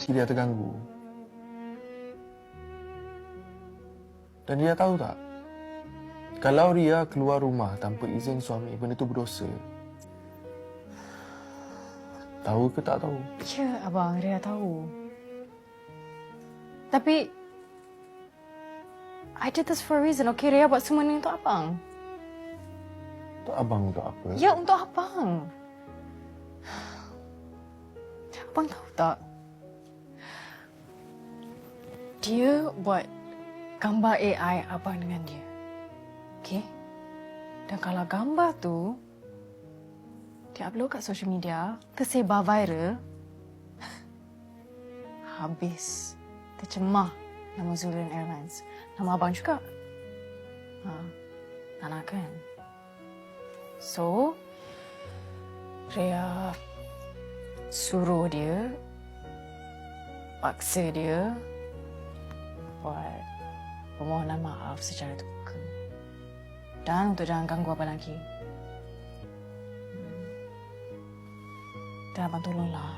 hati Ria terganggu. Dan Ria tahu tak? Kalau Ria keluar rumah tanpa izin suami, benda itu berdosa. Tahu ke tak tahu? Ya, abang, Ria tahu. Tapi I did this for a reason. Okay, Ria buat semua ni untuk abang. Untuk abang untuk apa? Ya, untuk abang. Abang tahu tak? Dia buat gambar AI abang dengan dia. Okay? Dan kalau gambar tu dia upload kat social media, tersebar viral, habis. Tercemar nama Zulian Airlines. Nama abang juga. Tak nak kan? So, Ria suruh dia, paksa dia buat permohonan maaf secara terbuka. Dan untuk jangan ganggu abang lagi. Dan abang tolonglah.